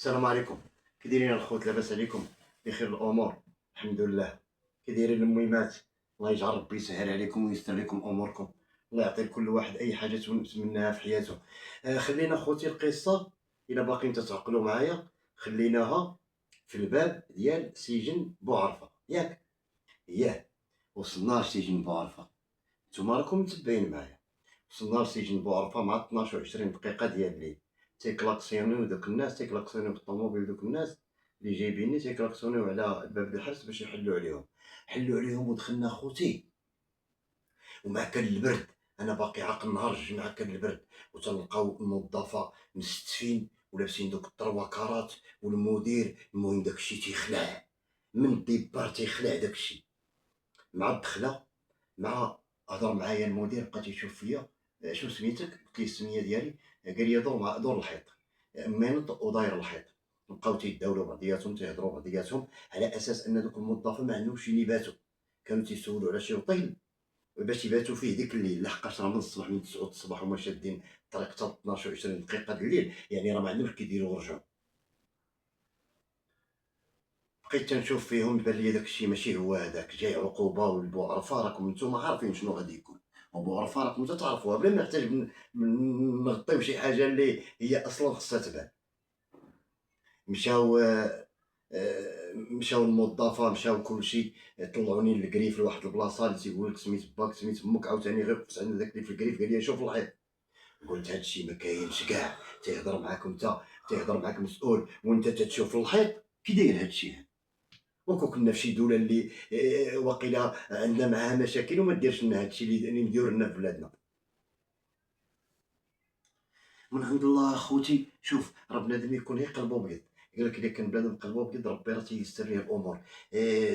السلام عليكم. كي دايرين الخوت؟ لاباس عليكم؟ بخير الامور؟ الحمد لله. كي دايرين المهمات؟ الله يجعل ربي يسهل عليكم وييسر لكم اموركم. الله يعطي لكل واحد اي حاجه تمناها في حياته. خلينا خوتي القصه، الا باقيين تتعقلوا معايا، خليناها في الباب ديال سجن بوعرفه، ياك؟ ياه. وصلنا لسجن بوعرفه، نتوما راكم متبعين معايا. وصلنا لسجن بوعرفه مع 12 و20 دقيقه ديال الليل. تيكلاكسيونيو دوك الناس، تيكلاكسيونيو بالطوموبيل دوك الناس اللي جايبيني، تيكلاكسيونيو على باب الحبس باش يحلوا عليهم. حلوا عليهم ودخلنا خوتي، ومع كان البرد. انا باقي عاقل نهار الجمعه، كان البرد. وتلقاو الموظفه مستفين ولابسين دوك الطرواكارات، والمدير المهم داكشي تيخلع من الديبار، تيخلع داكشي. مع الدخله، مع هضر معايا المدير، بقى تيشوف فيا. شنو سميتك؟ قلت ليه السميه ديالي. قال لي دور الحيط. مينوط وداير الحيط. بقاو تيداولوا بعضياتهم، تيهضروا بعضياتهم على اساس ان دوك الموظفه ما عندهمش فين يباتوا. كانوا تيسولوا على شي وطيل باش يباتوا فيه ديك الليل، لحقاش راه من الصباح، من 9 الصباح هما شادين الطريق حتى 12 20 دقيقه د الليل، يعني راه ما عندهمش كيديروا ورجعوا. بقيت تنشوف فيهم، بان ليا داكشي ماشي هو هذاك، جاي عقوبه. والبوعرفه راكم نتوما عارفين شنو غادي يكون. وبوعرفه راكم تعرفوها بلا ما نحتاج نغطيو شي حاجه اللي هي اصلا خصها تبان. مشاو مشاو الموظفه، مشاو كلشي. طلعوني للكريف لواحد البلاصه اللي تيقول لك سميت باك سميت امك، عاوتاني غير وقفت عند داك اللي في الكريف، قال لي شوف الحيط. قلت هادشي ما كاينش كاع. تيهضر معاك انت، تيهضر معاك مسؤول وانت تتشوف الحيط؟ كي داير هادشي هذا؟ وكون كنا في شي دوله اللي واقيلا عندنا معاها مشاكل وما ديرش لنا هادشي اللي مديور لنا في بلادنا. من عند الله اخوتي. شوف، راه بنادم يكون غير قلبو بيض. قال لك اذا كان بنادم قلبو بيض، ربي راه تيسر ليه الامور.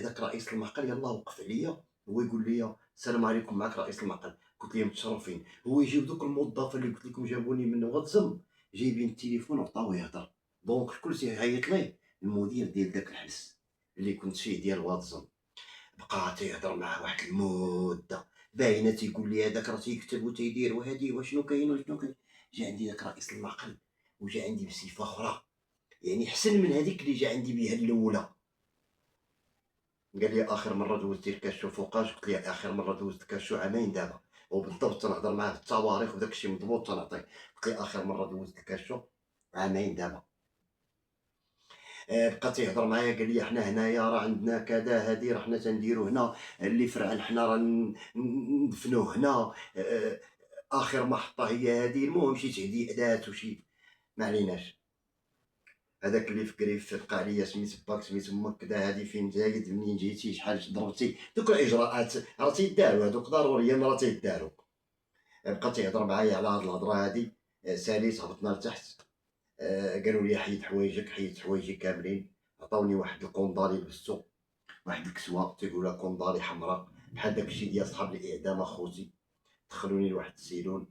داك رئيس المعقل يلاه وقف عليا، هو يقول لي السلام عليكم، معك رئيس المعقل. قلت ليه متشرفين. هو يجيب دوك الموظفه اللي قلت لكم جابوني من واتزم، جايبين التليفون وعطاوه يهضر. دونك الكل تيعيط ليه، المدير ديال داك الحبس اللي كنت فيه ديال واتزم. بقى تيهضر معاه واحد المده باينه، تيقول لي هذاك راه تيكتب وتيدير وهادي وشنو كاين وشنو كاين. جا عندي داك رئيس المعقل وجا عندي بصفه اخرى، يعني حسن من هذيك اللي جا عندي بها الاولى. قال لي اخر مره دوزتي الكاشو فوقاش؟ قلت لي اخر مره دوزت الكاشو عامين دابا، وبالضبط تنهضر معاه في التواريخ وداك الشيء مضبوط تنعطيه. قلت لي اخر مره دوزت الكاشو عامين دابا. بقى تيهضر معايا، قال لي حنا هنايا راه عندنا كذا، هادي راه حنا تنديرو هنا اللي فرعن، حنا راه ندفنوه هنا. اخر محطه هي هادي. المهم شي تهديدات وشي، ما عليناش. هذاك اللي في كريف بقى عليا سميت باك سميت امك كدا، هادي فين زايد، منين جيتي، شحال ضربتي، دوك الاجراءات راه تيداروا، هادوك ضروريا راه تيداروا. بقى تيهضر معايا على هاد الهضره هادي. ساليت هبطنا لتحت. قالوا لي حيد حوايجك، حيدت حوايجي كاملين. عطاوني واحد الكوندالي لبستو، واحد الكسوه تيقولها كوندالي حمراء بحال داكشي ديال صحاب الاعدام اخوتي. دخلوني لواحد السيلون.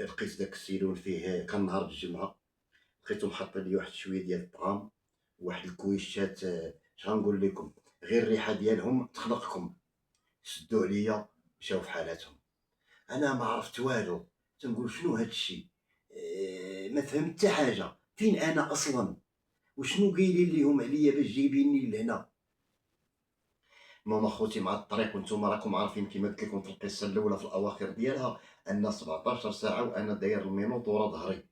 لقيت داك السيلون فيه، كان نهار الجمعه، لقيتهم حاطين لي واحد شويه ديال الطعام، وواحد الكويشات. اش غنقول لكم، غير الريحه ديالهم تخنقكم. شدوا عليا، مشاو في حالاتهم. انا ما عرفت والو، تنقول شنو هاد الشيء. ما فهمت حتى حاجه، فين انا اصلا، وشنو قايلين ليهم عليا باش جايبيني لهنا. المهم اخوتي، مع الطريق، وانتم راكم عارفين كما قلت لكم في القصه الاولى في الاواخر ديالها، ان 17 ساعه وانا داير المينوط ورا ظهري.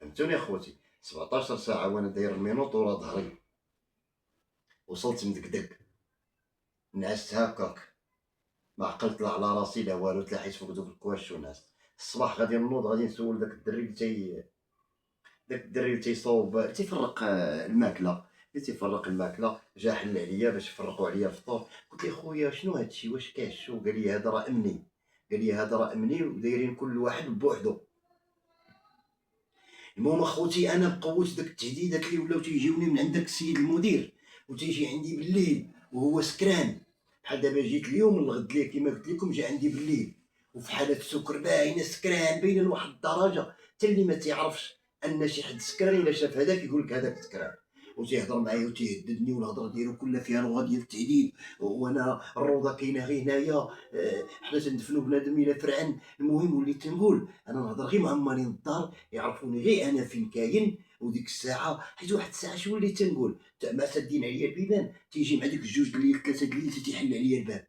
فهمتوني اخوتي؟ 17 ساعه وانا داير المينوط ورا ظهري. وصلت مدقدق، نعست هكاك، ما عقلت لا على راسي لا والو، تلاحيت فوق دوك الكواش ونعست. الصباح غادي نوض، غادي نسول داك الدري اللي تيصوب تيفرق الماكله، اللي تيفرق الماكله، جا حل عليا باش يفرقوا عليا الفطور. قلت ليه خويا شنو هادشي، واش كاش؟ قال لي هذا راه امني. قال لي هذا راه امني ودايرين كل واحد بوحدو. المهم اخوتي، انا بقوه داك التهديدات اللي ولاو تيجيوني من عند داك السيد المدير، وتيجي عندي بالليل وهو سكران. بحال دابا جيت اليوم الغد ليه كما قلت لكم، جا عندي بالليل وفي حاله سكر باينه، سكران باينه لواحد الدرجه، حتى اللي ما تيعرفش ان شي حد سكران الا شاف هذاك يقول لك هذاك سكران. وتيهضر معايا وتيهددني، والهضره ديالو كلها فيها لغه ديال التهديد. وانا الروضه كاينه غير هنايا، حنا تندفنوا بنادم الى فرعن. المهم وليت تنقول انا نهضر غير مع مالين الدار، يعرفوني غير انا فين كاين. وديك الساعه حيت واحد الساعه شنو وليت تنقول، مع سادين عليا البيبان تيجي مع ديك الجوج الليل 3 الليل تيحل عليا الباب،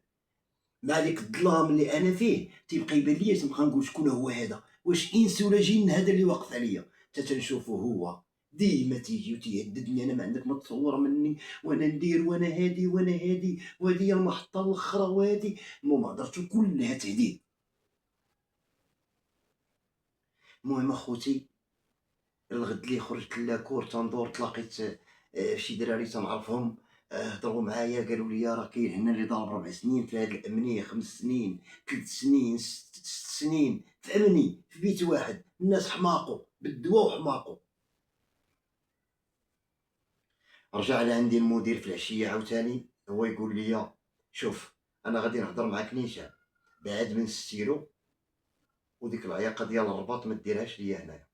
مع ديك الظلام اللي انا فيه تيبقى يبان ليا، تنبقى نقول شكون هو هذا، واش انس ولا جن هذا اللي واقف عليا. حتى تنشوفو هو ديما تيجي وتيهددني، انا ما عندك ما تصور مني، وانا ندير وانا هادي وانا هادي، وهذه هي المحطه الاخرى وهادي. المهم هضرتو كلها تهديد. المهم اخوتي الغد اللي خرجت لاكور تندور تلاقيت شي دراري تنعرفهم، هضروا معايا قالوا لي راه كاين هنا اللي ضرب 4 سنين في هاد الامنيه، 5 سنين، 3 سنين، 6 سنين في امني في بيت واحد. الناس حماقوا بالدواء وحماقوا. رجع لعندي المدير في العشيه عاوتاني، هو يقول لي شوف انا غادي نهضر معاك نيشان بعد من السيرو، وديك العياقه ديال الرباط ما ديرهاش ليا هنايا.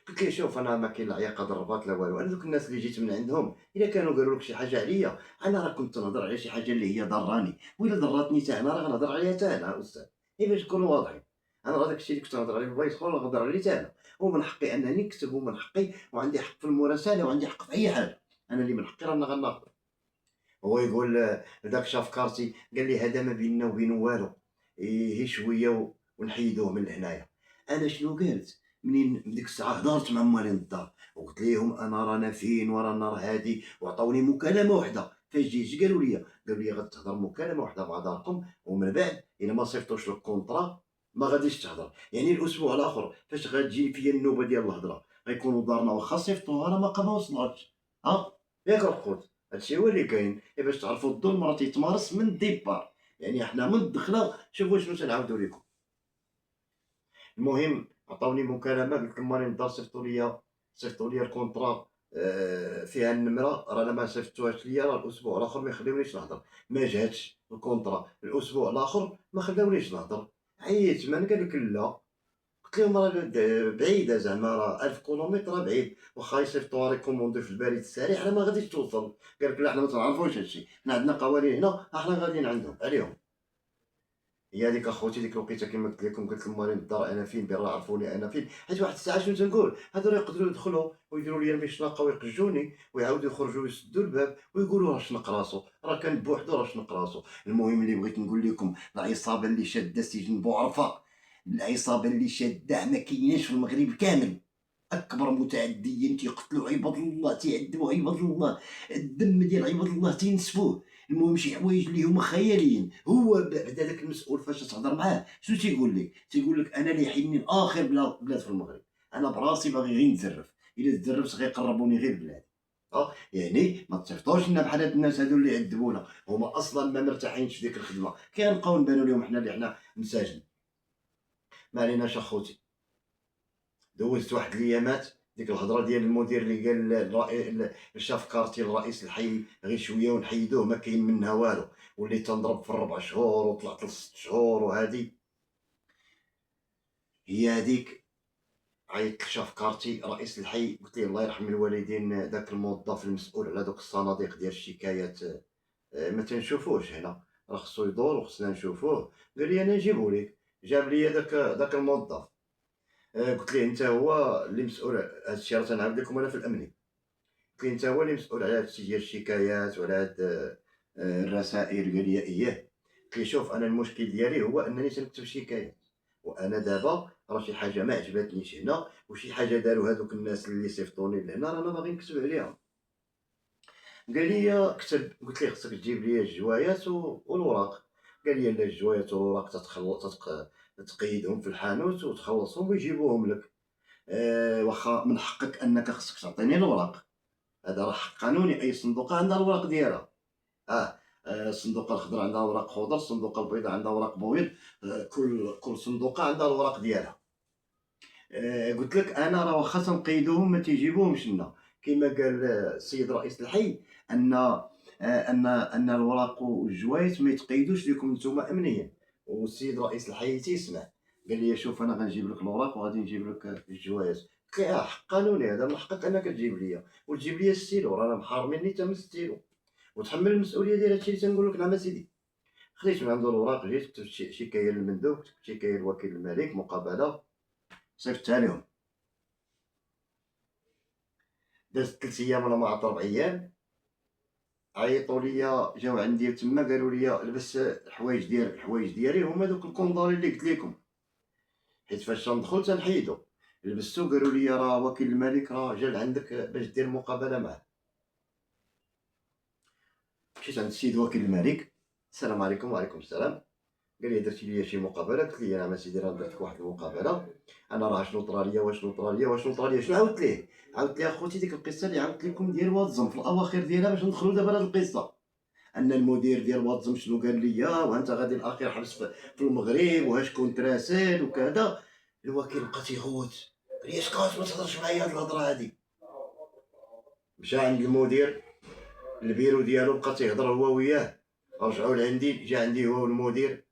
قلت ليه شوف انا ما كاين لا عياقه ضربات لا والو، انا دوك الناس اللي جيت من عندهم الا كانوا قالوا لك شي حاجه عليا، انا راه كنت نهضر على شي حاجه اللي هي ضراني، والا ضراتني حتى انا راه غنهضر عليها حتى انا استاذ. غير باش نكونوا واضحين، انا راه داكشي اللي كنت نهضر عليه في البلايص اخرى نهضر عليه حتى انا، ومن حقي انني نكتب، ومن حقي وعندي حق في المراسله، وعندي حق في اي حاجه. انا اللي من حقي رانا غناخذ. هو يقول داك شاف كارتي قال لي هذا ما بيننا وبينه والو، هي شويه ونحيدوه من هنايا. انا شنو قلت منين ديك الساعه هضرت مع مالين الدار وقلت ليهم انا رانا فين ورانا راه هادي، وعطاوني مكالمه واحده. فاش جيت قالوا لي غتهضر مكالمه واحده مع داركم، ومن بعد الا ما صيفطوش لك كونطرا ما غاديش تهضر. يعني الاسبوع الاخر فاش غتجي فيا النوبه ديال الهضره غيكونوا دارنا واخا صيفطوها راه ما وصلتش. ها ياك الخوت، هادشي هو اللي كاين. باش تعرفوا الظلم راه تيتمارس من الديبار، يعني حنا من الدخله شوفوا شنو تنعاودوا لكم. المهم عطاوني مكالمه، قلت لهم راني نضر صيفطوا لي الكونطرا، فيها النمره، راه انا ما صيفطوهاش ليا، راه الاسبوع الاخر ما يخليونيش نهضر. ما جاتش الكونطرا الاسبوع الاخر ما خلاونيش نهضر. عييت من قال لك لا، قلت لهم راه بعيده زعما راه 1000 كيلومتر راه بعيد، واخا يصيفطوها ريكوموندي في البريد السريع راه ما غاديش توصل. قال لك لا حنا ما تنعرفوش هادشي، حنا عندنا قوانين هنا حنا غاديين عندهم عليهم. هي هذيك اخوتي ديك الوقيته كما قلت لكم، قلت لهم راني بالدار انا فين، بين راه عرفوني انا فين. حيت واحد الساعه شنو تنقول، هادو راه يقدروا يدخلوا ويديروا لي المشنقه ويقجوني ويعاودوا يخرجوا ويسدوا الباب ويقولوا راه شنق راسو، راه كان بوحدو راه شنق راسو. المهم اللي بغيت نقول لكم، العصابه اللي شاده سجن بوعرفه، العصابه اللي شاده ما كايناش في المغرب كامل، اكبر متعديين تيقتلوا عباد الله، تيعذبوا عباد الله، الدم ديال عباد الله تينسفوه. المهم شي حوايج اللي هما خياليين. هو بعد داك المسؤول فاش تهضر معاه شنو تيقول لك، تيقول لك انا اللي يحيدني لاخر بلاد في المغرب، انا براسي باغي غير نتزرف، الا تزرفت غيقربوني غير البلاد. يعني ما تصيفطوش لنا بحال هاد الناس هادو اللي يعذبونا، هما اصلا ما مرتاحينش في ديك الخدمه، كنبقاو نبانو لهم حنا اللي حنا مساجن. ما عليناش اخوتي. دوزت واحد الايامات ديك الهضره ديال المدير اللي قال الشاف كارتي الرئيس الحي غير شويه ونحيدوه ما كاين منها والو، وليت تنضرب في 4 شهور وطلعت ل6 شهور. وهذه هي هذيك. عيطت لشاف كارتي رئيس الحي قلت ليه الله يرحم الوالدين داك الموظف المسؤول على دوك الصناديق ديال الشكايات، ما تنشوفوش هنا، راه خصو يدور وخصنا نشوفوه. قال لي انا نجيبو ليك. جاب لي داك الموظف، قلت ليه انت هو اللي مسؤول على هادشي، راه تنعاود لكم انا في الامني. قلت ليه انت هو اللي مسؤول على هادشي ديال الشكايات وعلى هاد الرسائل. قال لي اييه. قلت ليه شوف انا المشكل ديالي هو انني تنكتب شكايات، وانا دابا راه شي حاجه ما عجبتنيش هنا، وشي حاجه داروا هادوك الناس اللي صيفطوني لهنا رانا باغي نكتب عليها. قال لي كتب. قلت ليه خصك تجيب لي الجوايات والوراق. قال لي لا الجوايات والوراق تقيدهم في الحانوت وتخلصهم ويجيبوهم لك. واخا من حقك انك خصك تعطيني الوراق، هذا راه حق قانوني، اي صندوقه عندها الوراق ديالها. اه الصندوقه الخضراء عندها اوراق خضر، الصندوقه البيضاء عندها اوراق بويض، كل صندوقه عندها الوراق ديالها. قلت لك انا راه واخا تنقيدوهم ما تيجيبوهمش لنا، كما قال السيد رئيس الحي ان ان الوراق والجوايز ما يتقيدوش لكم نتوما امنيا. والسيد رئيس الحي تيسمع، قال لي شوف انا غنجيب لك الوراق وغادي نجيب لك الجوايز. قلت ليه حق قانوني هذا، من حقك انك تجيب ليا وتجيب ليا الستيلو، رانا محارميني حتى من الستيلو وتحمل المسؤوليه ديال هادشي اللي تنقول لك. نعم اسيدي. خديت من عنده الوراق، جيت كتبت شكايه للمندوب، كتبت شكايه لوكيل الملك، مقابله صيفطتها لهم. دازت 3 ايام ولا ما عرفت 4 ايام، عيطوا ليا جاو عندي تما قالوا لي لبس الحوايج ديالي هما دوك الكوندالي اللي قلت لكم، حيت فاش تندخل تنحيدو. لبستو قالوا لي راه وكيل الملك راه جا لعندك باش دير مقابله معاه. مشيت عند السيد وكيل الملك، السلام عليكم. وعليكم السلام. قال لي درتي لي شي مقابله؟ قلت ليه نعم اسيدي راه درت لك واحد المقابله. انا راه شنو طرا ليا شنو عاودت ليه؟ عاودت ليه اخوتي ديك القصه اللي عاودت لكم ديال واتزم في الاواخر ديالها باش ندخلوا دابا لهاد القصه، ان المدير ديال واتزم شنو قال ليا، وانت غادي الاخير حبس في المغرب وهاشكون تراسل وكذا. الوكيل بقى تيغوت، قال لي اسكت ما تهضرش معايا هاد الهضره هادي. مشى عند المدير البيرو ديالو، بقى تيهضر هو وياه. رجعوا لعندي، جا عندي هو والمدير،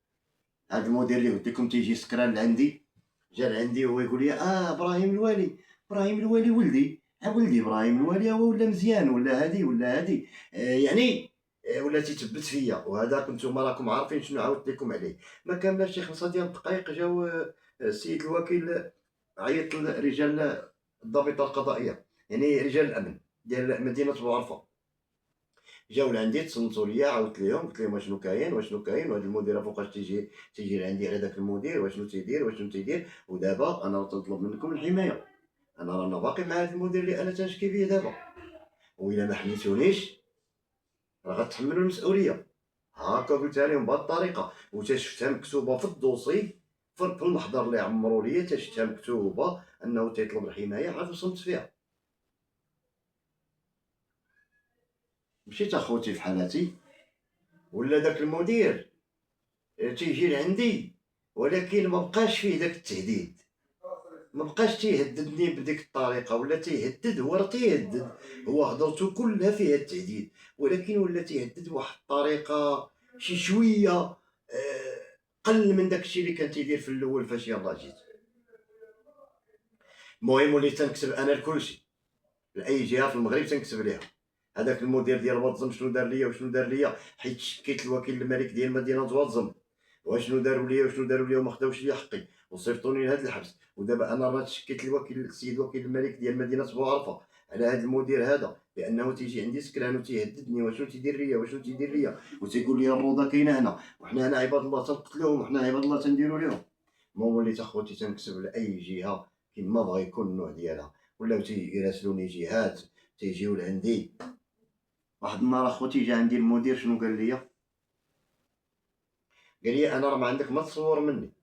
هاد المدير اللي قلت لكم تيجي سكران لعندي، جا لعندي وهو يقول لي ابراهيم الوالي، ابراهيم الوالي ولدي، ولدي ابراهيم الوالي هو ولا مزيان ولا هادي ولا هادي، يعني ولا تيثبت فيا. وهذا كنتم راكم عارفين شنو عاودت لكم عليه. ما كاملاش شي 5 ديال الدقائق جاو السيد الوكيل عيط لرجال الضابطه القضائيه، يعني رجال الامن ديال مدينه بوعرفه. جاو لعندي تصنتوا ليا، عاودت ليهم قلت لهم واشنو كاين وهاد المدير فوقاش تيجي لعندي على داك المدير واشنو تيدير. ودابا انا تنطلب منكم الحمايه، انا رانا باقي مع هاد المدير اللي انا تنشكي فيه دابا، وإلا ما حميتونيش راه غتحملوا المسؤوليه. هاكا قلتها لهم بهاد الطريقه، وتشفتها مكتوبه في الدوسي، في المحضر اللي عمروا ليا تشفتها مكتوبه انه تيطلب الحمايه، عاد وصلت فيها. مشيت اخوتي في حالتي، ولا داك المدير تيجي لعندي، ولكن ما بقاش فيه داك التهديد، ما بقاش تيهددني بديك الطريقه، ولا تيهدد، هو راه تيهدد، هو هضرته كلها فيها التهديد، ولكن ولا تيهدد بواحد الطريقه شي شويه قل من داك الشيء اللي كان تيدير في الاول فاش يلاه جيت. المهم وليت تنكتب انا لكلشي، لاي جهه في المغرب تنكتب ليها. هذاك المدير ديال واتزم شنو دار ليا وشنو دار ليا، حيت شكيت الوكيل الملك ديال مدينه واتزم وشنو داروا ليا وما خداوش ليا حقي وصيفطوني لهاد الحبس. ودابا انا راه تشكيت السيد وكيل الملك ديال مدينه بوعرفه على هاد المدير هذا، بانه تيجي عندي سكران وتيهددني وشنو تيدير ليا وتيقول لي الروضه كاينه هنا، وحنا هنا عباد الله تنقتلوهم، وحنا عباد الله تنديروا لهم. المهم وليت اخوتي تنكتب لاي جهه كيما بغا يكون النوع ديالها، ولاو تيراسلوني جهات تيجيو لعندي. واحد النهار اخوتي جا عندي المدير، شنو قال لي؟ قال لي انا راه ما عندك ما تصور مني،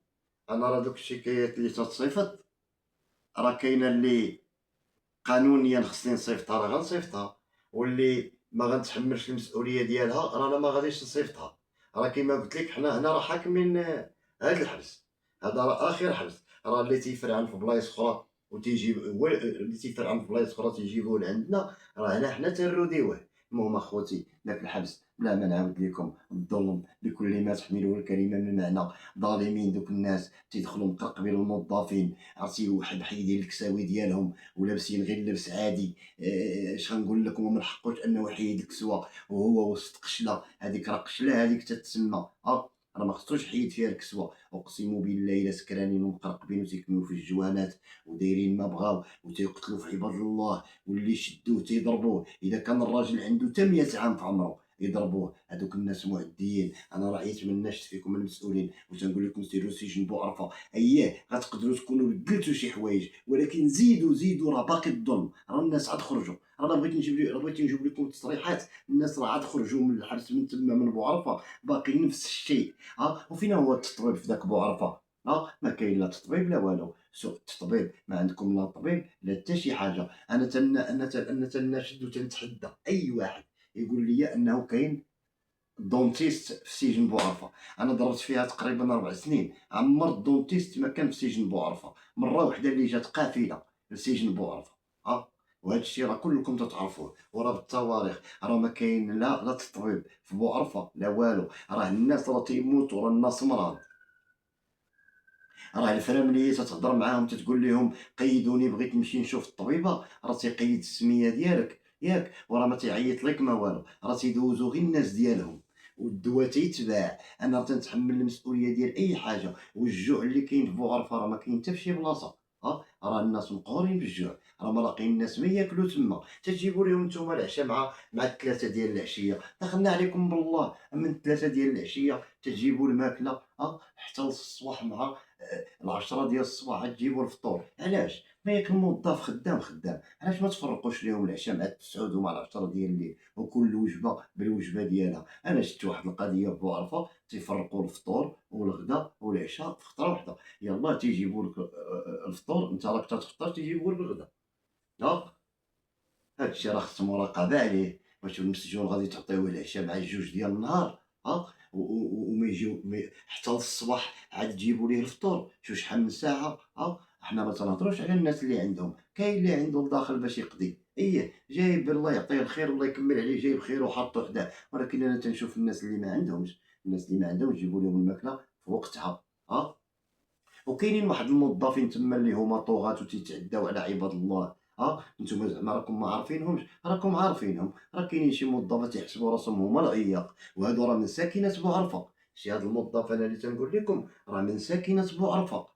انا راه دوك الشكايات اللي تتصيفط راه كاينه اللي قانونيا خصني نصيفطها راه غنصيفطها، واللي ما غنتحملش المسؤوليه ديالها راه انا ما غاديش نصيفطها. راه كيما قلت لك حنا هنا راه حاكمين هاد الحبس، هذا راه اخر حبس، راه اللي تيفرعن في بلايص اخرى وتيجيب هو اللي تيفرعن في بلايص اخرى تيجيبوه لعندنا، راه هنا حنا تنروديوه. المهم اخوتي داك الحبس بلا ما نعاود لكم الظلم بكل ما تحمله الكلمه من معنى، ظالمين دوك الناس تيدخلوا مقرقبين الموظفين، عرفتي محيدين الكساوي ديالهم ولابسين غير لبس عادي. اش غنقول لكم، ومن حقوش انه يحيد الكسوه وهو وسط قشله، هذيك راه قشله هذيك تتسمى راه ما خصوش يحيد فيها الكسوه. اقسم بالله الا سكرانين ومقرقبين وتيكملوا في الجوانات ودايرين ما بغاو وتيقتلوا في عباد الله، واللي شدوه تيضربوه، اذا كان الراجل عنده حتى 100 عام في عمره يضربوه. هذوك الناس معديين، انا راه عييت من ناشط فيكم المسؤولين وتنقول لكم سيروا سجن بوعرفه. اييه غتقدروا تكونوا بدلتوا شي حوايج، ولكن زيدوا راه باقي الظلم، راه الناس عاد خرجوا، راه بغيت نجيب لكم تصريحات، الناس راه عاد خرجوا من الحبس من تما من بوعرفه، باقي نفس الشيء. وفين هو التطبيب في ذاك بوعرفه؟ ما كاين لا تطبيب لا والو، سوء التطبيب، ما عندكم لا طبيب لا حتى شي حاجه. انا تناشد وتنتحدى اي واحد يقول لي انه كاين دونتيست في سجن بوعرفه. انا ضربت فيها تقريبا 4 سنين، عمرت دونتيست ما كان في سجن بوعرفه، مره وحده اللي جات قافله لسجن بوعرفه. وهذا الشيء راه كلكم تتعرفوه، وراه بالتواريخ، راه ما كاين لا تطبيب في بوعرفه لا والو، راه الناس راه تيموتوا، راه الناس مرض. راه الفرا ملي تتهضر معاهم تتقول لهم قيدوني بغيت نمشي نشوف الطبيبة، راه تيقيد السمية ديالك ياك، وراه ما تيعيط لك ما والو، راه تيدوزو غير الناس ديالهم، والدوا تيتباع. أنا تنتحمل المسؤولية ديال أي حاجة، والجوع اللي كاين في بوغرفة راه ما كاين حتى في شي بلاصة. راه الناس مقهورين بالجوع، راه ما لاقيين الناس ما ياكلوا تما، تجيبوا لهم نتوما العشاء مع 3 ديال العشية، دخلنا عليكم بالله من 3 ديال العشية تجيبوا الماكلة حتى للصباح مع ال10 ديال الصباح عاد تجيبوا الفطور. علاش؟ ما ياك الموظف خدام خدام، علاش ما تفرقوش ليهم العشاء مع ال9 ومع ال10 ديال الليل، وكل وجبة بالوجبة ديالها. أنا شفت واحد القضية بوعرفة تيفرقوا الفطور والغدا والعشاء في خطرة وحدة، يلاه تيجيبوا لك الفطور أنت راك تتفطر تيجيبوا لك الغدا. ها هاد الشي راه خص مراقبة عليه، واش المسجون غادي تعطيوه العشاء مع الجوج ديال النهار وما يجيو حتى للصباح عاد تجيبوا ليه الفطور، شوف شحال من ساعة. حنا ما تنهضروش على الناس اللي عندهم، كاين اللي عنده لداخل باش يقضي، جايب الله يعطيه الخير والله يكمل عليه جايب خير وحاطو حداه، ولكن أنا تنشوف الناس اللي ما عندهمش، الناس اللي ما عندهمش يجيبوا لهم الماكلة في وقتها. وكاينين واحد الموظفين تما اللي هما طغاة وتيتعداو على عباد الله. نتوما زعما راكم ما عارفينهمش، راكم عارفينهم، راه كاينين شي موظفات يحسبوا راسهم هما العياق، وهادو راه من ساكنة بوعرفة. شي هاد الموظف انا اللي تنقول لكم راه من ساكنة بوعرفة.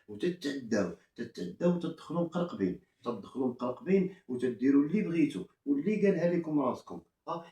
وتتعداو وتدخلوا مقرقبين، تدخلوا مقرقبين وتديروا اللي بغيتو واللي قالها لكم راسكم.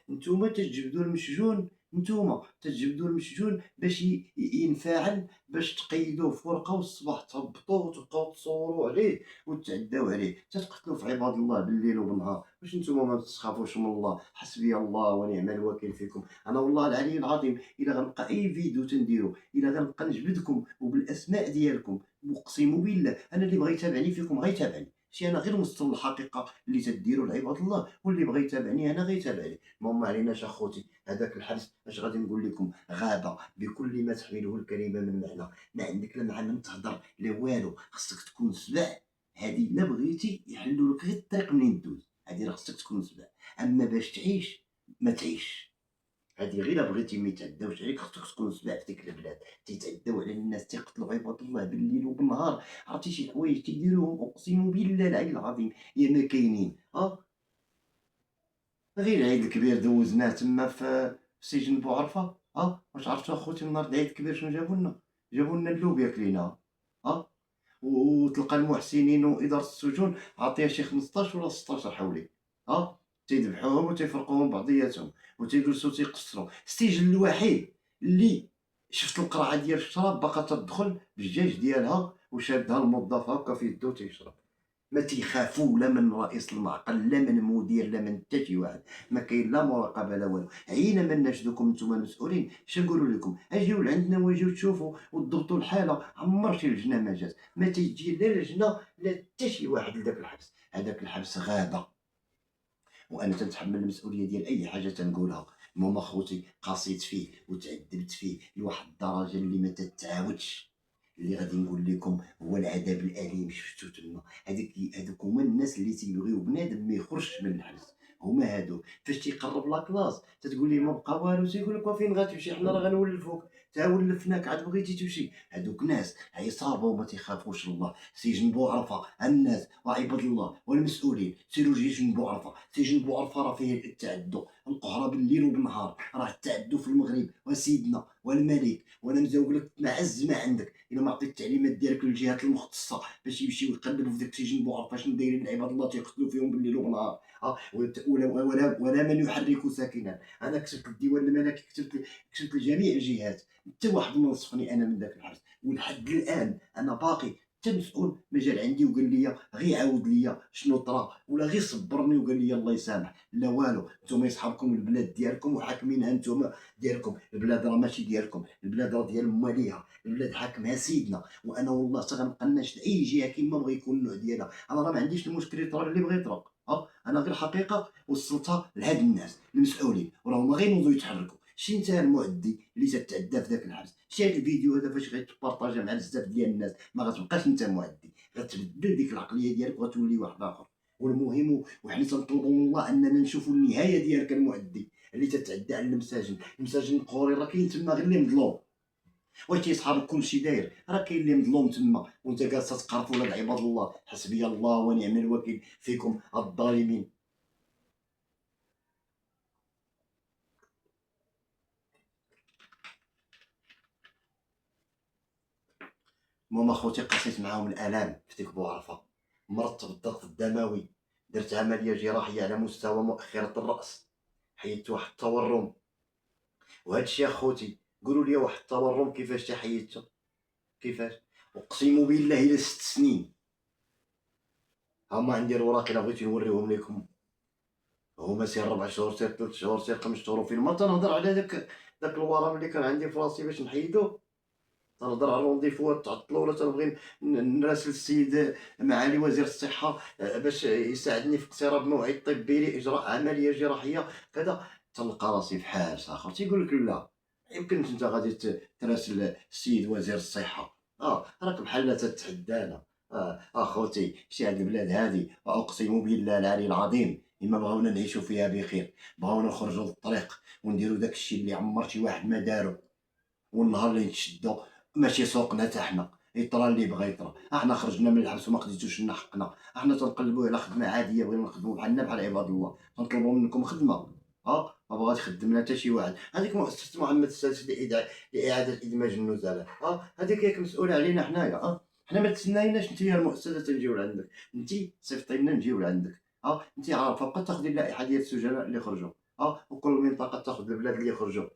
نتوما تتجبدوا المسجون، نتوما تتجبدوا المسجون باش ينفعل، باش تقيدوه في ورقة والصباح تهبطوه وتبقاو تصوروا عليه وتعداو عليه، تتقتلوا في عباد الله بالليل وبالنهار. واش نتوما ما تخافوش من الله؟ حسبي الله ونعم الوكيل فيكم. انا والله العلي العظيم الا غنلقى اي فيديو تنديرو، الا غنبقى نجبدكم وبالاسماء ديالكم، اقسم بالله انا اللي بغى يتابعني فيكم غيتابعني، شي انا غير نوصل الحقيقه اللي تديروا لعباد الله، واللي بغى يتابعني انا غيتابعني. ما عليناش اخوتي، هذاك الحبس اش غادي نقول لكم؟ غابه بكل ما تحمله الكلمه من معنى. ما عندك لا مع من تهضر لا والو، خصك تكون سبع. هذه لا بغيتي يحلوا لك غير الطريق منين دوز، هذه راه خصك تكون سبع. اما باش تعيش ما تعيش، هذه غير إلا بغيتي ما يتعداوش عليك، خصك تكون سبع في ديك البلاد. تيتعداو على الناس، تيقتلوا عباد الله بالليل وبالنهار. عرفتي شي حوايج تيديروهم اقسم بالله العلي العظيم يا ما كاينين. غير العيد الكبير دوزناه تما في سجن بوعرفة. واش عرفتوا اخوتي النهار د العيد الكبير شنو جابوا لنا؟ جابوا لنا اللوبيا كليناها. وتلقى المحسنين واداره السجون عاطيه شي 15 ولا 16 حولي. تيذبحوهم وتيفرقوهم بعضياتهم وتيجلسوا تيقصروا. السجن الوحيد اللي شفت القرعه ديال الشراب باقا تدخل بالجاج ديالها وشادها الموظف هكا في يدو تيشرب. ما تيخافوا لا من رئيس المعقل لا من مدير لا من حتى شي واحد، ما كاين لا مراقبه لا والو. عينا ما ناشدوكم نتوما المسؤولين، اش نقولوا لكم؟ اجيو لعندنا واجيو تشوفوا وتضبطوا الحاله. عمر شي لجنه ما جات، ما تيجي لا لجنه لا حتى شي واحد لذاك الحبس. هذاك الحبس غابه، وانا تنتحمل المسؤوليه ديال اي حاجه تنقولها. المهم اخوتي قصيت فيه وتعذبت فيه لواحد الدرجه اللي ما تتعاودش. اللي غادي نقول لكم هو العذاب الاليم شفتو تما. هذوك هما الناس اللي تيبغيو بنادم ما يخرجش من الحبس، هما هادو. فاش تيقرب لاكلاس تتقول ليه ما بقى والو، تيقول لك وفين غتمشي حنا راه غنولفوك، تا ولفناك عاد بغيتي تمشي. هادوك ناس عصابه وما تيخافوش الله. سجن بوعرفه الناس وعباد الله والمسؤولين سيروا سجن بوعرفه. سجن بوعرفه راه فيه التعدو القهرة بالليل وبالنهار، راه التعدو في المغرب وسيدنا والملك. وانا مزوق لك معز ما عندك الا ما عطيت التعليمات ديالك للجهات المختصه باش يمشيو يقلبوا في داك سجن بوعرفه شنو دايرين العباد الله تيقتلوا فيهم بالليل وبالنهار. ولا من يحرك ساكنا. انا كتبت الديوان الملكي، كتبت لجميع الجهات، حتى واحد ما نصفني انا من ذاك الحبس، ولحد الان انا باقي. حتى مسؤول ما جا عندي وقال لي غير عاود لي شنو طرا ولا غير صبرني وقال لي الله يسامح، لا والو. نتوما يصحابكم البلاد ديالكم وحاكمينها نتوما ديالكم. البلاد راه ماشي ديالكم، البلاد راه ديال مواليها، البلاد حاكمها سيدنا. وانا والله حتى غنبقى ناشد اي جهه كيما بغى يكون النوع ديالها. انا راه ما عنديش المشكل يطرا اللي بغى يطرا. انا غير حقيقه وصلتها لهاد الناس المسؤولين وراهم غينوضوا يتحركوا. شتي انت المعدي اللي تتعدى في ذاك الحبس؟ شتي هاد الفيديو هذا فاش غيتبارطاجا مع بزاف ديال الناس ما غتبقاش انت معدي، غتبدل ديك العقليه ديالك وغتولي واحد اخر. والمهم وحنا تنطلبوا من الله اننا نشوفوا النهايه ديالك المعدي اللي تتعدى على المساجن. المساجن القهوري راه كاين تما غير اللي مظلوم، واش تيصحابك كلشي داير؟ راه كاين اللي مظلوم تما وانت جالس تقرف ولاد عباد الله. حسبي الله ونعم الوكيل فيكم الظالمين. المهم اخوتي قسيت معاهم الالام في ديك بوعرفه، مرضت بالضغط الدموي، درت عمليه جراحيه على مستوى مؤخره الراس، حيدت واحد التورم. وهذا الشيء اخوتي قولوا لي واحد التورم كيفاش تحيدته؟ كيفاش؟ اقسم بالله الى 6 سنين. هما عندي الوراق الا بغيتي نوريهم لكم. هما سير 4 شهور، سير 3 شهور، سير 5 شهور، وفين ما تنهضر على داك الورم اللي كان عندي في راسي باش نحيدو. تنهضر على الرونديفوات تعطلوا، ولا تنبغي نراسل السيد معالي وزير الصحة باش يساعدني في اقتراب موعد طبي لإجراء عملية جراحية كذا. تلقى راسي في حال آخر تيقول لك لا، يمكنش أنت غادي تراسل السيد وزير الصحة. راك بحال تتحدانا. أخوتي شتي هاد البلاد هادي وأقسم بالله العلي العظيم إما بغاونا نعيشو فيها بخير، بغاونا نخرجو للطريق ونديرو داك الشي اللي عمر شي واحد ما دارو، والنهار اللي نتشدو ماشي سوقنا حتى حنا، يطرى اللي بغا يطرى. احنا خرجنا من الحبس وما خديتوش لنا حقنا، احنا تنقلبوا على خدمه عاديه، بغينا نخدموا بحالنا بحال عباد الله، تنطلبوا منكم خدمه. ما بغا تخدم لنا حتى شي واحد. هذيك مؤسسه محمد السادس لاعاده ادماج النزلاء، هذيك ياك مسؤوله علينا حنايا. حنا ما تسنايناش انت يا المؤسسه تنجيو لعندك، انت صيفطي لنا نجيو لعندك. انت عارفه بقى تاخذي اللائحه ديال السجناء اللي خرجوا، وكل منطقه تاخذ البلاد اللي خرجوا.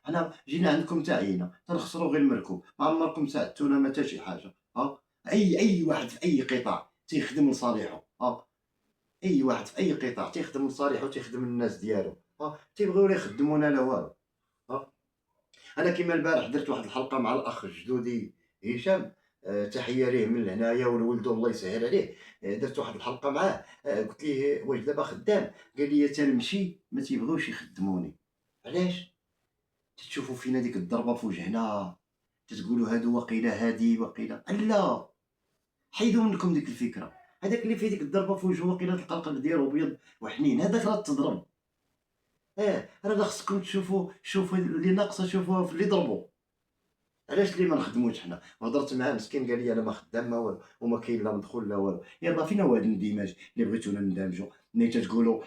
حنا جينا عندكم تعيينا تنخسروا غير المركوب، ما عمركم ساعدتونا ما حتى شي حاجه. اي واحد في اي قطاع تيخدم لصالحه. اي واحد في اي قطاع تيخدم لصالحه وتيخدم الناس ديالو. تيبغيو لا يخدمونا لا والو. انا كيما البارح درت واحد الحلقه مع الاخ جدودي هشام، تحيه ليه من هنايا ولولدو الله يسهل عليه. درت واحد الحلقه معاه، قلت ليه واش دابا خدام؟ قال لي تنمشي ما تيبغيوش يخدموني. علاش؟ تتشوفوا فينا ديك الضربه في وجهنا، تتقولوا هادو وقيله هادي وقيله لا. حيدوا منكم ديك الفكره، هذاك اللي فيه ديك الضربه في وجهه وقيله تلقى القلب ديالو ابيض وحنين، هذاك راه تضرب. راه خصكم شوفوا اللي ناقصه شوفوها في اللي ضربوا. علاش اللي ما نخدموش حنا؟ وهضرت معاه مسكين قال لي انا ما خدام ما والو وما كاين لا مدخول لا والو. يلاه فينا هو هذا الاندماج اللي بغيتونا نندمجوا؟ ملي تتقولوا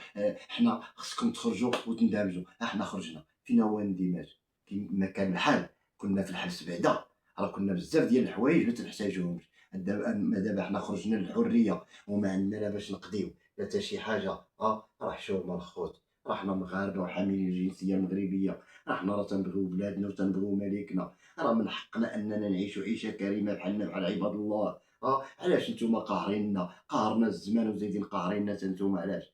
حنا خصكم تخرجوا وتندمجوا، حنا خرجنا، فينا هو الاندماج؟ كيما كان الحال كنا في الحبس بعدا، راه كنا بزاف ديال الحوايج ما تنحتاجوهمش. دابا حنا خرجنا للحريه وما عندنا لا باش نقضيو لا حتى شي حاجه. راه حشومه الخوت، راه حنا مغاربه وحاملين الجنسيه المغربيه، راه حنا راه تنبغيو بلادنا وتنبغيو ملكنا، راه من حقنا اننا نعيشوا عيشه كريمه بحالنا بحال عباد الله. علاش نتوما قاهريننا؟ قهرنا الزمان وزايدين قاهريننا حتى نتوما. علاش؟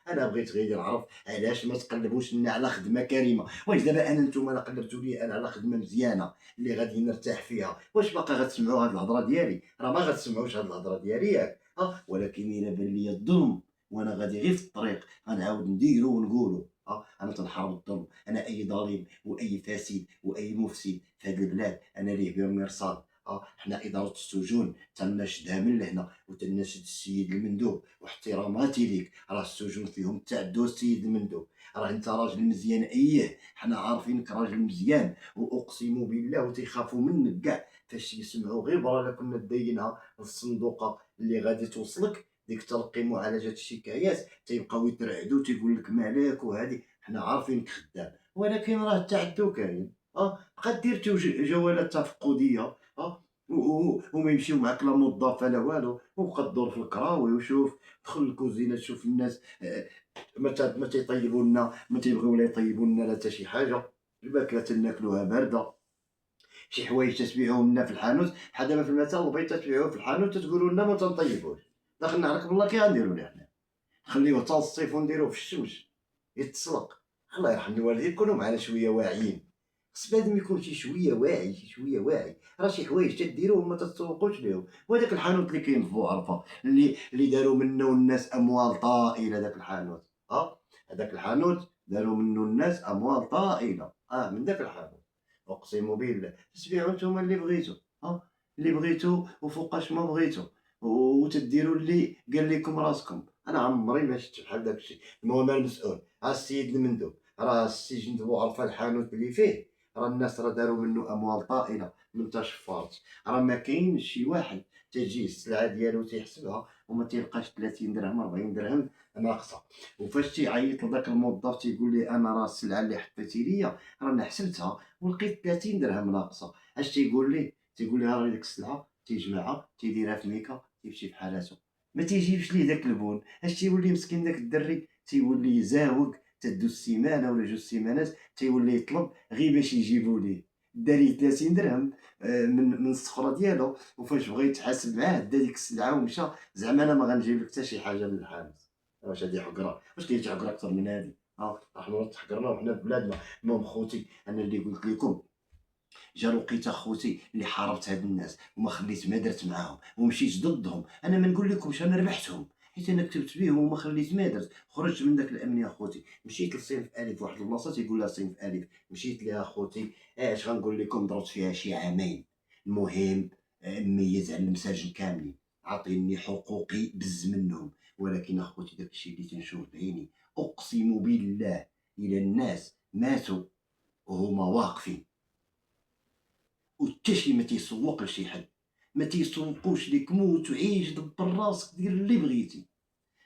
انا بغيت غير نعرف علاش ما تقلبوش لنا على خدمه كريمه. واش دابا انا نتوما لا قلبتوا لي انا على خدمه مزيانه اللي غادي نرتاح فيها، واش باقي غتسمعوا هاد الهضره ديالي؟ راه ما غتسمعوش هاد الهضره ديالي ياك. ولكن الا بان لي الظلم وانا غادي غير في الطريق غنعاود نديرو ونقولو. انا تنحارب الظلم، انا اي ظالم واي فاسد واي مفسد في هذه البلاد انا ليه بهم مرصاد. حنا اداره السجون تناشدها من لهنا وتناشد السيد المندوب واحتراماتي ليك، راه السجون فيهم تعدو السيد المندوب، راه انت راجل مزيان حنا عارفينك راجل مزيان واقسم بالله وتيخافوا منك كاع فاش يسمعوا غير برا لا كنا داينها الصندوقه اللي غادي توصلك ديك تلقي معالجه الشكايات، تيبقاو يترعدوا تيقول لك مالك وهذه. حنا عارفينك خدام، ولكن راه التعدو كاين. بقى دير جوالات تفقديه، وما يمشيو معاك لا موظفه لا والو، وبقى الدور في الكراوي وشوف، دخل الكوزينه تشوف الناس ما تيطيبوا لنا، ما تيبغيو لا يطيبوا لنا لا حتى شي حاجه، الماكله تناكلوها بارده، شي حوايج تتبيعوهم لنا في الحانوت بحال دابا في المثل البيض تتبيعوه في الحانوت تتقولوا لنا ما تنطيبوش. داخلنا عليك بالله كي غنديروا ليه حنا؟ نخليوه حتى الصيف ونديروه في الشمس يتسلق؟ الله يرحم الوالدين كونوا معنا شويه واعيين. خص بنادم يكون شي شويه واعي، شي شويه واعي. راه شي حوايج تديروهم ما تتسوقوش ليهم. وهذاك الحانوت اللي كاين في بوعرفه اللي داروا منه الناس اموال طائله، داك الحانوت هذاك الحانوت داروا منه الناس اموال طائله من داك الحانوت. اقسم بالله تبيعوا نتوما اللي بغيتو، اللي بغيتو وفوقاش ما بغيتو، وتديروا اللي قال لكم راسكم. انا عمري ما شفت بحال داك الشيء. المهم المسؤول السيد المندوب، راه السجن بوعرفه الحانوت اللي فيه راه الناس راه داروا منه اموال طائله من تشفرات. راه ما كاينش شي واحد تجيه السلعه ديالو تيحسبها وما تيلقاش 30 درهم 40 درهم ناقصه. وفاش تيعيط لذاك الموظف تيقول ليه انا راه السلعه اللي حطيتي ليا رانا حسبتها ولقيت 30 درهم ناقصه، اش تيقول ليه؟ تيقول ليه راه ديك السلعه تيجمعها تيديرها في ميكا تيمشي بحالاتو، ما تيجيبش ليه داك البون. اش تيولي مسكين داك الدري؟ تيولي زاوق، تدوز سيمانه ولا جوج سيمانات تيولي يطلب غير باش يجيبوا ليه. داري 30 درهم من السخره ديالو، وفاش بغا يتحاسب معاه دا ديك السلعه ومشى. زعما انا ما غنجيب لك حتى شي حاجه من الحانوت. واش هادي حقره؟ واش كاين شي حقره اكثر من هادي؟ حنا تحقرنا وحنا في بلادنا. المهم خوتي انا اللي قلت لكم، جا الوقيته خوتي اللي حاربت هاد الناس وما خليت ما درت معاهم ومشيت ضدهم. انا ما نقول لكمش انا ربحتهم، حيت انا كتبت بيهم وما خليت ما درت. خرجت من داك الامن يا خوتي، مشيت لصنف الف، واحد البلاصه تيقول لها صنف الف، مشيت ليها خوتي. اش غنقول لكم، ضربت فيها شي عامين. المهم ميز على المساجن كاملين، عاطيني حقوقي بز منهم. ولكن اخوتي داكشي اللي تنشوف بعيني اقسم بالله الى الناس ماتوا وهما واقفين، وحتى شي ما تيسوق لشي حد. ما تيسوقوش ليك، موت وعيش دبر راسك دير اللي بغيتي.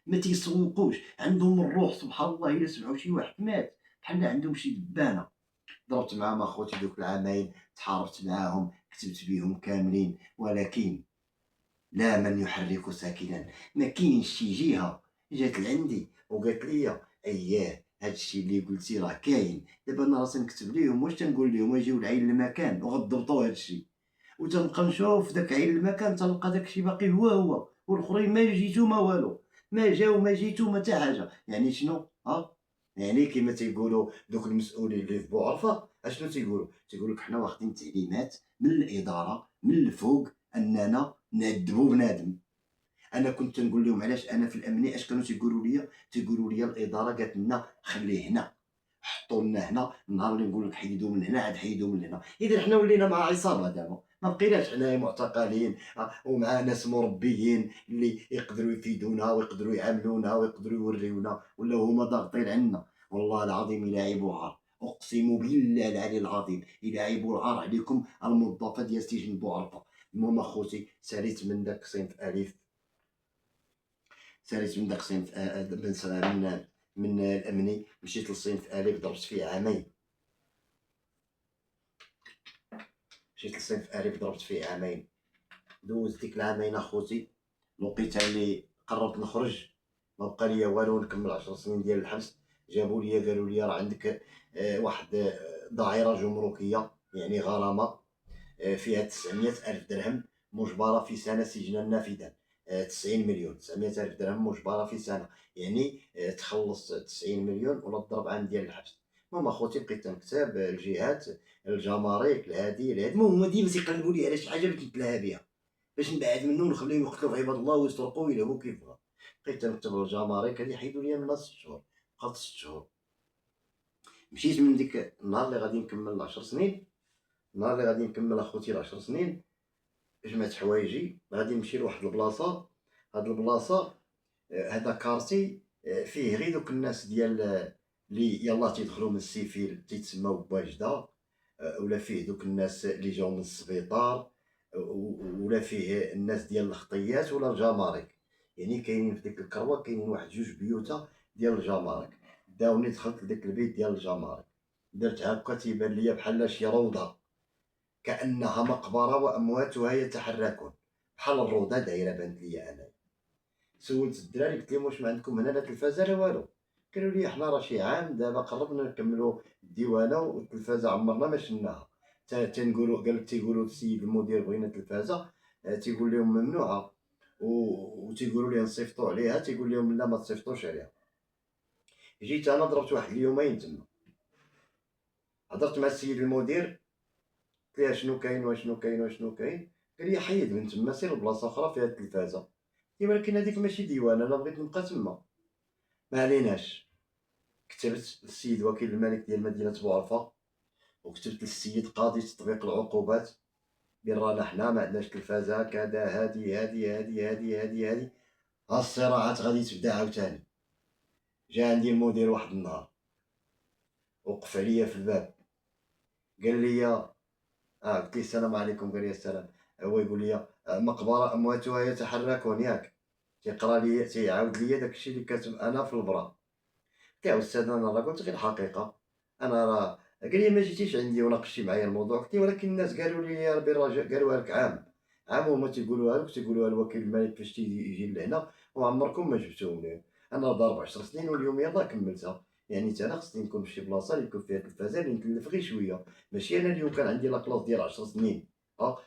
ما تيسوقوش، عندهم الروح سبحان الله. الا سمعوا شي واحد مات بحال عندهم شي دبانه. ضربت معاهم اخوتي دوك العامين، تحاربت معاهم، كتبت بيهم كاملين. ولكن لا من يحرك ساكنا. ما كاينش شي جهه جات لعندي وقالت لي اييه هادشي اللي قلتي راه كاين. دابا انا راسي نكتب ليهم، واش تنقول لهم يجيو لعين المكان وغضبطوا هادشي، وتنبقى نشوف داك عين المكان تلقى داكشي باقي هو والاخرين ما جيتو ما والو، ما جاو ما جيتو ما حتى حاجه. يعني شنو يعني كما تيقولوا دوك المسؤولين اللي في بوعرفه، اشنو تيقولوا؟ تيقول لك حنا واخدين تعليمات من الاداره من الفوق اننا نعذبوا بنادم. انا كنت تنقول لهم علاش انا في الامني، اش كانوا تيقولوا لي؟ تيقولوا لي الاداره قالت لنا خليه هنا، حطوا لنا هنا. النهار اللي نقول لك حيدوا من هنا عاد حيدوا من هنا. اذا حنا ولينا مع عصابه دابا، ما بقيناش حنايا معتقلين ومع ناس مربيين اللي يقدروا يفيدونا ويقدروا يعاملونا ويقدروا يوريونا، ولا هما ضاغطين عنا. والله العظيم الى عيبوا عار، اقسم بالله العلي العظيم الى عيبوا العار عليكم الموظفه ديال سجن بوعرفه. المهم اخوتي ساليت من داك صنف الف، ساليت من داك صنف من الامني، مشيت للصنف الف ضربت فيه عامين. مشيت للصنف الف ضربت فيه عامين. دوزت ديك العامين اخوتي، الوقيته اللي قررت نخرج ما بقى ليا والو نكمل 10 سنين ديال الحبس. جابوا لي قالوا لي راه عندك واحد ظاهره جمركيه، يعني غرامه فيها 900 ألف درهم مجبرة في سنة سجنا نافذا. 90 مليون 900 ألف درهم مجبرة في سنة، يعني تخلص 90 مليون ولا تضرب عام ديال الحبس. المهم اخوتي بقيت تنكتب الجهات الجمارك الهادي. المهم هما ديما تيقلبوا لي على شي حاجه باش نتلاها بها، باش نبعد منهم ونخليهم يقتلوا في عباد الله ويسرقوا ويلهبوا كيف بغا. بقيت تنكتب الجمارك هادي، حيدوا لي منها 6 شهور. بقات 6 شهور. مشيت من ديك النهار اللي غادي نكمل 10 سنين، النهار اللي غادي نكمل اخوتي 10 سنين، جمعت حوايجي غادي نمشي لواحد البلاصه. هاد البلاصه هذا كارتي فيه غير دوك الناس ديال اللي يلاه تيدخلوا من السيفيل تيتسماو باجده، ولا فيه دوك الناس اللي جاو من السبيطار، ولا فيه الناس ديال الخطيات ولا الجمارك. يعني كاينين في ديك الكروه كاينين واحد جوج بيوتا ديال الجمارك. داوني دخلت لديك البيت ديال الجمارك، درت هكا تيبان ليا بحال شي روضه، كأنها مقبرة وأمواتها يتحركون، بحال الروضة دايرة بانت ليا أنا. سولت الدراري قلت لهم واش ما عندكم هنا لا تلفازة لا والو؟ قالوا لي حنا راه شي عام دابا قربنا نكملوا الديوانة والتلفازة عمرنا ما شناها. تنقولوا قال تيقولوا السيد المدير بغينا تلفازة، تيقول لهم ممنوعة، وتيقولوا لي نصيفطوا عليها، تيقول لهم لا ما تصيفطوش عليها. جيت انا ضربت واحد اليومين تما، هضرت مع السيد المدير قلت ليه شنو كاين واشنو كاين واشنو كاين. قال لي حيد من تما سير لبلاصه اخرى فيها التلفازه. قلت له ولكن هذيك ماشي ديوان، انا بغيت نبقى تما. ما عليناش، كتبت للسيد وكيل الملك ديال مدينه بوعرفه، وكتبت للسيد قاضي تطبيق العقوبات بان رانا حنا ما عندناش تلفازه كذا، هادي. ها الصراعات غادي تبدا عاوتاني. جا عندي المدير واحد النهار، وقف عليا في الباب، قال لي قلت ليه السلام عليكم، قال لي السلام. هو يقول لي مقبرة أمواتها يتحركون ياك؟ تيقرا لي تيعاود لي داك الشيء اللي كاتب أنا في البرا. قلت له يا أستاذ أنا راه قلت غير الحقيقة، أنا راه قال لي ما جيتيش عندي وناقشتي معايا الموضوع. قلت له ولكن الناس قالوا لي يا ربي الرجاء قالوها لك عام، عام وهما تيقولوها لك، تيقولوها لوكيل الملك فاش يجي لهنا وعمركم ما جبتوهم ليه. أنا ضارب 10 سنين واليوم يلاه كملتها، يعني تا أنا خصني نكون في شي بلاصة اللي يكون فيها التلفازة اللي نتلف غير شوية، ماشي أنا اليوم كان عندي لاكلاس ديال 10 سنين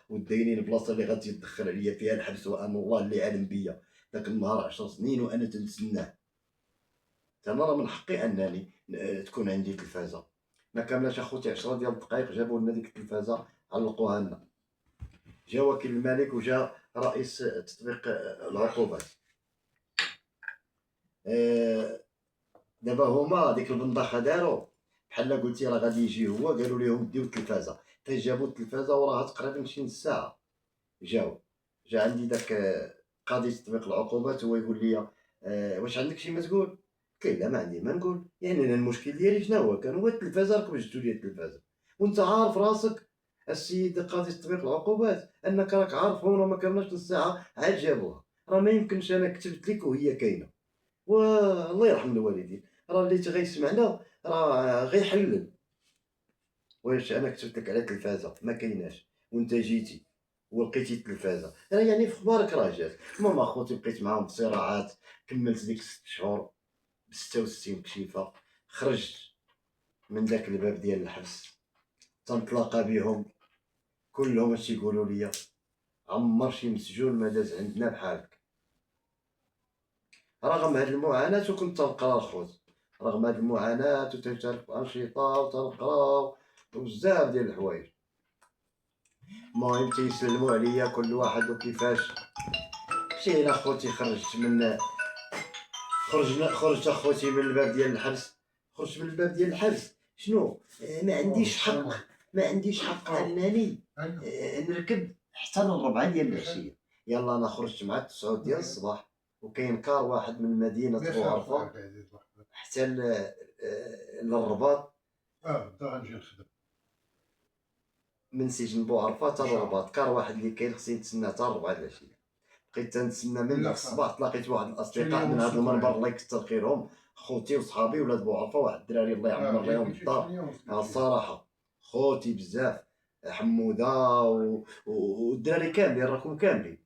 ودايرين البلاصة اللي غادي يدخل عليا فيها الحبس وأمر الله اللي عالم بيا داك النهار 10 سنين وأنا تنتسناه. أنا راه من حقي أنني تكون عندي تلفازة، ما كاملاش أخوتي 10 ديال الدقايق جابوا لنا ديك التلفازة علقوها لنا. جا وكيل الملك وجا رئيس تطبيق العقوبات. دابا هما ديك البنداخة داروا بحال قلتي راه غادي يجي هو، قالوا ليهم ديو التلفازة، فاش جابوا التلفازة وراها تقريبا شي نص ساعة جاو. جا عندي داك قاضي تطبيق العقوبات هو يقول لي واش عندك شي ما تقول؟ قلت له لا ما عندي ما نقول، يعني انا المشكل ديالي شنو هو؟ كان هو التلفازة راكم جبتوا لي التلفازة وانت عارف راسك السيد قاضي تطبيق العقوبات انك راك عارف هنا ما كملش نص ساعة عاد جابوها، راه ما يمكنش انا كتبت لك وهي كاينة. والله يرحم الوالدين، راه اللي غيسمعنا راه غيحلل. واش انا كتبت لك على تلفازه ما كايناش وانت جيتي ولقيتي التلفازه، راه يعني في اخبارك راه جات. المهم اخوتي بقيت معاهم في صراعات، كملت ديك 6 شهور ب 66 كشيفه. خرجت من داك الباب ديال الحبس تنتلاقى بهم كلهم اش يقولوا لي عمر شي مسجون ما داز عندنا بحالك. رغم هاد المعاناة وكنت تنقرا الخوت، رغم هاد المعاناة وتنشارك في أنشطة وتنقراو وبزاف ديال الحوايج. المهم تيسلموا عليا كل واحد وكيفاش. مشينا خوتي خرجت اخوتي من الباب ديال الحبس. خرجت من الباب ديال الحبس شنو ما عنديش حق، ما عنديش حق انني نركب حتى للربعة ديال العشية. يلا انا خرجت مع 9 ديال الصباح وكاين كار واحد من مدينة بوعرفة حتى للرباط. غنجي نخدم من سجن بوعرفة حتى للرباط، كار واحد اللي كاين خصني نتسنى حتى الربعة د العشية. بقيت تنتسنى من داك الصباح. تلاقيت واحد الاصدقاء من هذا المنبر الله يكثر خيرهم، خوتي وصحابي ولاد بوعرفة، واحد الدراري الله يعمر ليهم الدار الصراحة، خوتي بزاف، حموده والدراري كاملين راكم كاملين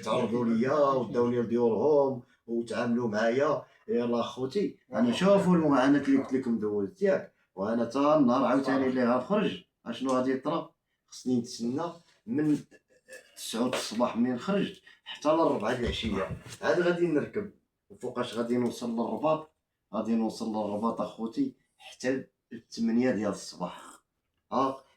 تعرضوا ليا وداو لي لديورهم وتعاملوا معايا. يلا خوتي انا شوفوا المعاناه اللي قلت لكم دوزت ياك، وانا تا النهار عاوتاني اللي غنخرج اشنو غادي يطرا. خصني نتسنى من 9 الصباح منين خرجت حتى للربعة د العشية عاد غادي نركب. وفوقاش غادي نوصل للرباط؟ غادي نوصل للرباط اخوتي حتى 8 ديال الصباح.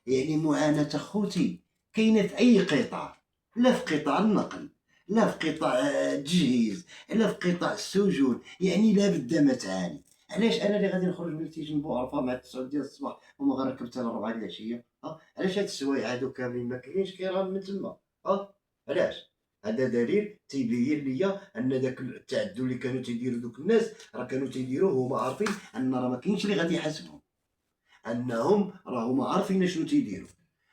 يعني معاناة اخوتي كاينة في اي قطاع، لا في قطاع النقل، لا في قطاع التجهيز، لا في قطاع السجون، يعني لا بد ما تعاني. علاش انا اللي غادي نخرج من سجن بوعرفة مع 9 ديال الصباح وما غنركب حتى للربعة د العشية؟ علاش هاد السوايع هادو كاملين ما كاينينش كيران من تما؟ علاش؟ هذا دليل تيبين ليا ان داك التعدي اللي كانوا تيديروا دوك الناس راه كانوا تيديروه هما عارفين ان راه ما كاينش اللي غادي يحاسبهم، انهم راه هما عارفين شنو تيديروا.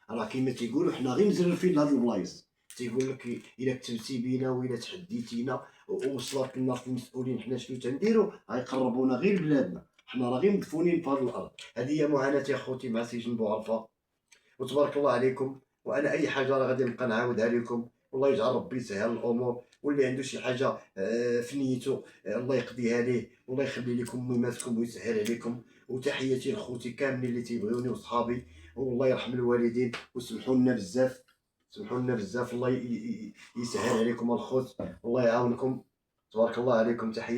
راه كيما تيقولوا حنا غير مزرفين لهاد البلايص. تيقول لك الا كتبتي بينا والا تحديتينا ووصلت لنا في المسؤولين حنا شنو تنديروا غيقربونا غير بلادنا، حنا راه غير مدفونين في هاد الارض. هذه هي معاناتي اخوتي مع سجن بوعرفة، وتبارك الله عليكم. وانا اي حاجه راه غادي نبقى نعاودها لكم، والله يجعل ربي يسهل الامور، واللي عنده شي حاجه في نيته الله يقضيها ليه والله يخلي لكم ميماتكم ويسهل عليكم. وتحياتي لخوتي كاملين اللي تيبغيوني وصحابي، والله يرحم الوالدين وسمحوا لنا بزاف، سمحوا لنا بزاف. الله يسهل عليكم الخوت، والله يعاونكم. تبارك الله عليكم. تحياتي.